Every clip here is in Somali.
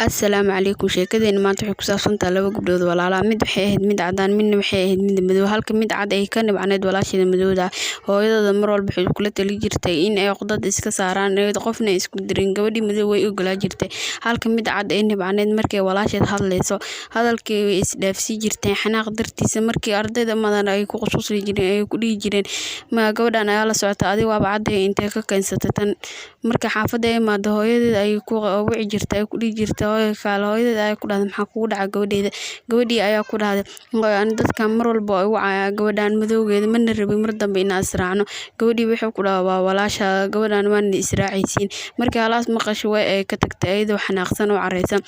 Assalaamu calaykum sheekadeen maanta waxay ku saabsan tahay laba gabdhood walaalo mid waxay ahayd mid cadaan midna waxay ahayd mid madow halka mid cad ay ka nibcaneed walaasheeda madowda hooyadooda mar walba waxay kula tali jirtay in ay qodad iska saaraan qofna isku dirin gabadhii madow way ogolaa jirtay halka mid cad ay nibcaneed markay walaasheed hadlayso hadalkii way isdhaafsii jirtay xanaaq dartiisa markii ardayda madan ay ku qosli jireen ay ku dhihi jireen ma gabadhan ayaa la socota adiga waaba caday intee ka keensatay tan marka xaafadda ay imaado hooyadeed ay ku wici jirtay ay ku dhihi jirtay hooyadeed ayaa ku dhahday maxaa kugu dhaca gabadhii ayaa ku dhahday dadka mar walba ay wacaya gabadhan madowgeeda mana rabin mar dambe inaan israacno gabadhii waxay ku dhahay waa walaasha gabadhan waan israacaysiin markii halaas maqasho way ay ka tagtay iyadoo xanaaqsan oo careysan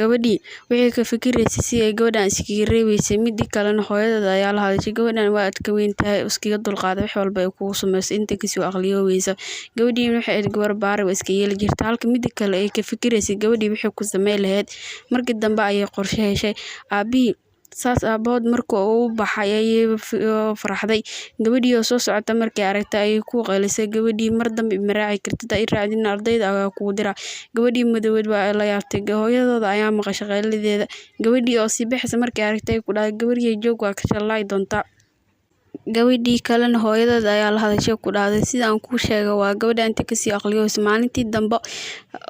gabadhii waxay ka fikiraysay si ay gabadhan iskaga reebaysay midii kalena hooyadeed ayaa la hadashay gabadhan waa aad ka weyn tahay iskaga dulqaaday wax walba ay kugu samayso inta kasoo aqliyoobeysa gabadhii waxay ahayd gabar baari iska yeeli jirtay halka midii kale ay ka fikiraysay gabadhii waxay ku sameyn lahayd markii dambe ayay qorshe heshay aabihii saas aabahood markuu u baxay ayay farxday gabadhii oo soo socota markay aragtay ayay ku qaylisay gabadhii mar dambe ma raaci kartid ay raacdin ardayda ayaa kugu dira gabadhii madowed waa la yaabtay hooyadooda ayaa maqashay qaylideeda gabadhii oo sii baxaysa markay aragtay ku dhahay gabadhii joog waa ka shalay doontaa gabadhii kalena hooyadeed ayaa la hadashay ku dhahday sidaan kuu sheegay waa gabadha inta kasii aqliyooysa maalintii dambe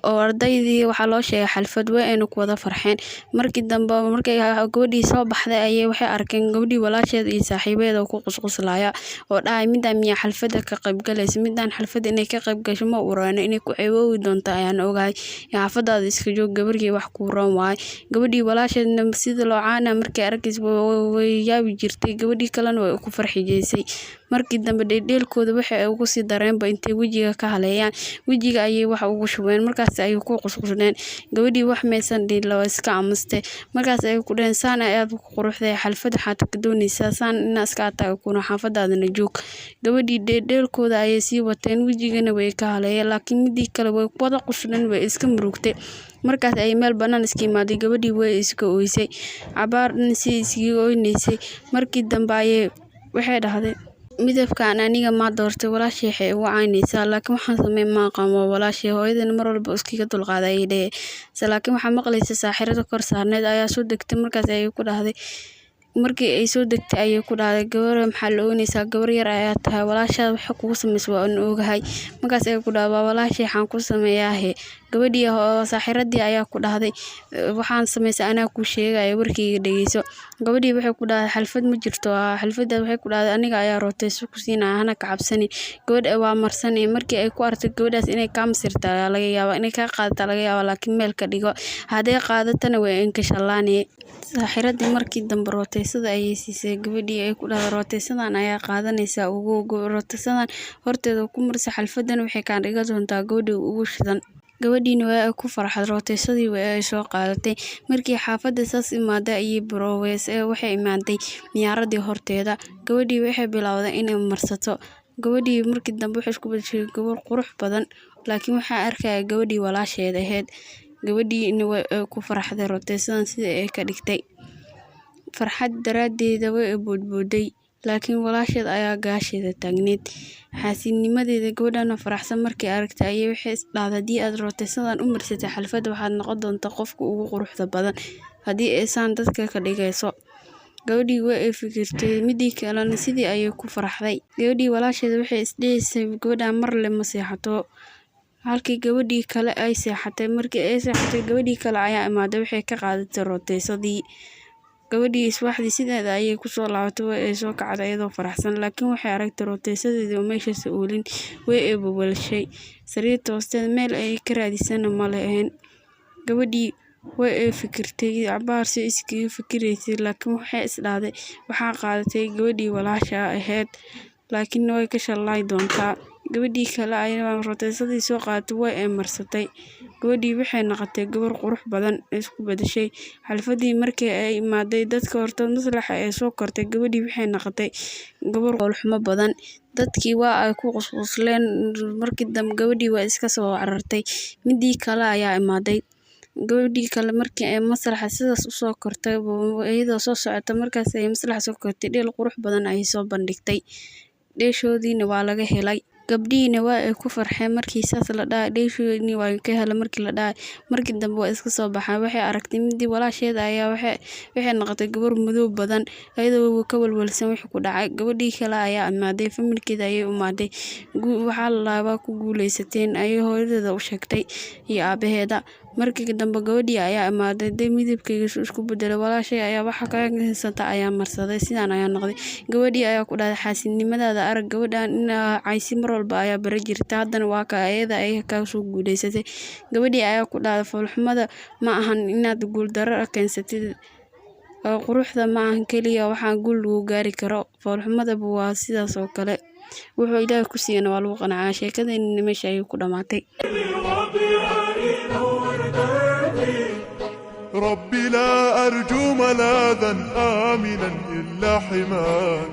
oo ardaydii waxaa loo sheegay xalfad way ayna ku wada farxeen markii dambe markay gabadhii soo baxday ayay waxay arkeen gabadhii walaasheed iyo saaxiibadeeda ku qusquslaya oo dhahay midaan miyaa xalfadda ka qaybgalaysa midaan xalfadda inay ka qayb gasho ma urayno inay ku ceeboobi doonto ayaan ogahay xaafadaada iska joog gabarhii wax kuu roon waaye gabadhii walaasheedna sida loo caana markay arkaysa way yaabi jirtay gabadhii kalena way ku farxi markii dambe dheelkooda waxa ay ugu sii dareenba intay wejiga ka haleeyaan wejiga ayay wax ugu shubeen markaas ay ku qusqusneen gabadhii wax maysan dhihin loo iska amastay markaas ay ku dhaheen saan aad ku quruxday xalfad waxaad ka doonaysaa saan in iska taag kuna xaafadaadana joog gabadhii dheelkooda ayay sii wateen wejigana way ka haleeyeen laakiin midii kale way wada qusneen way iska murugtay markaas ay meel banaan iska imaaday gabadhii way iska ooysay cabaar si iskaga ooynaysay markii dambe ayay waxay dhahday midabkan aniga ma doortay walaashay waxay ugu caynaysaa laakiin waxaan sameyn ma aqaan waa walaashay hooyadana mar walba iskaga dulqaaday ayay dhaheen laakiin waxaa maqlaysa saaxirada kor saarneed ayaa soo degtay markaas ayay ku dhahday markii ay soo degtay ayay ku dhahday gabar maxaa la oonaysaa gabar yar ayaa tahay walaashaada waxa kugu samaysa waa aan ogahay markaas ay ku dhahday waa walaashay waxaan ku sameeyaahe gabadhii saaxiradii ayaa ku dhahday waxaan sameysay anaa ku sheegaya warkayga dhageyso gabadhii waxay ku dhahday xalfad ma jirto xalfadaas waxay ku dhahday aniga ayaa rooteyso ku siinaya hana ka cabsanin gabadha waa marsanay markii ay ku aragtay gabadhaas inay ka masirta laga yaabo inay ka qaadata laga yaabo laakiin meel ka dhigo haday qaadatana way in ka shalaanay saaxiradii markii dambe rooteysada ayay siisay gabadhii ay ku dhahday rooteysadan ayaa qaadanaysa ugu rooteysadan horteeda ku marsa xalfadan waxay ka dhigan doontaa gabadha ugu shidan gabadhiina waa ku farxad rooteysadii way ay soo qaadatay markii xaafadda saas imaaday ayay barooweys waxay imaaday miyaaradii horteeda gabadhii waxay bilowday inay marsato gabadhii markii dambe waxay isku bedeshay gabar qurux badan laakiin waxaa arkaya gabadhii walaasheed ahayd gabadhiina way ku farxday rooteysadan sida ay ka dhigtay farxad daraadeeda way boodbooday laakiin walaasheed ayaa gaasheeda taagneed xaasinimadeeda gabadhana faraxsan markay aragtay ayay waxay isdhahday haddii aad rooteysadan u marsatay xalfadda waxaad noqon doontaa qofka ugu quruxda badan haddii aysan dadka ka dhigayso gabadhii way ay fikirtay midii kalena sidii ayay ku farxday gabadhii walaasheeda waxay isdhaysay gabadhan mar le ma seexato halkii gabadhii kale ay seexatay markii ay seexatay gabadhii kale ayaa imaaday waxay ka qaadatay rooteysadii gabadhii iswaxdii sideeda ayay ku soo laabatay way ay soo kacday iyadoo faraxsan laakiin waxay aragtay rooteysadeedii oo meeshaas oolin way ay bawalshay sariirta hoosteeda meel ay ka raadisana ma lahayn gabadhii way ay fikirtay cabaar si iskaga fikiraysay laakiin waxay isdhahday waxaa qaadatay gabadhii walaasha ahayd laakiin way ka shalay doontaa gabadhii kale ayaa rooteysadii soo qaadatay way ay marsatay gabadhii waxay noqotay gabar qurux badan isku bedeshay xalfadii markii ay imaaday dadka horta maslaxa ay soo kortay gabadhii waxay noqotay gabar qolxumo badan dadkii waa ay ku qusqusleen markii dambe gabadhii waa iska soo carartay midii kale ayaa imaaday gabadhii kale markii ay maslaxa sidaas u soo kortay iyadoo soo socota markaas ay maslaxa soo kortay dheel qurux badan ay soo bandhigtay dheeshoodiina waa laga helay gabdhihiina waa ay ku farxeen markii saas la dhahay dheeshoodii waa ka helay markii la dhahay markii dambe waa iska soo baxay waxay aragtay midii walaasheeda ayaa waxay noqotay gabar madow badan ayadoo ka walwalsan wixii ku dhacay gabadhii kale ayaa imaaday familkeeda ayay umaaday waxaa la laabaa ku guuleysateen ayay hooyadeeda u sheegtay iyo aabaheeda markii dambe gabadhii ayaa imaaday midabkeedu isku bedelay walaashay ayaa waxa ka haysata ayaa marsaday sidaan ayaa noqday gabadhii ayaa ku dhahday xaasidnimadaada arag gabadhan in caysi mar walba ayaa bara jirta haddana waa ka ayada ay ka soo guuleysatay gabadhii ayaa ku dhahday foolxumada ma ahan inaad guul darro keensatid quruxda ma ahan kaliya waxaan guul lagu gaari karo foolxumada waa sidaas oo kale wuxuu Ilaahay ku siiyay waa lagu qanacaa sheekadeenina meesha ayay ku dhamaatay ربي لا أرجو ملاذا آمنا إلا حماك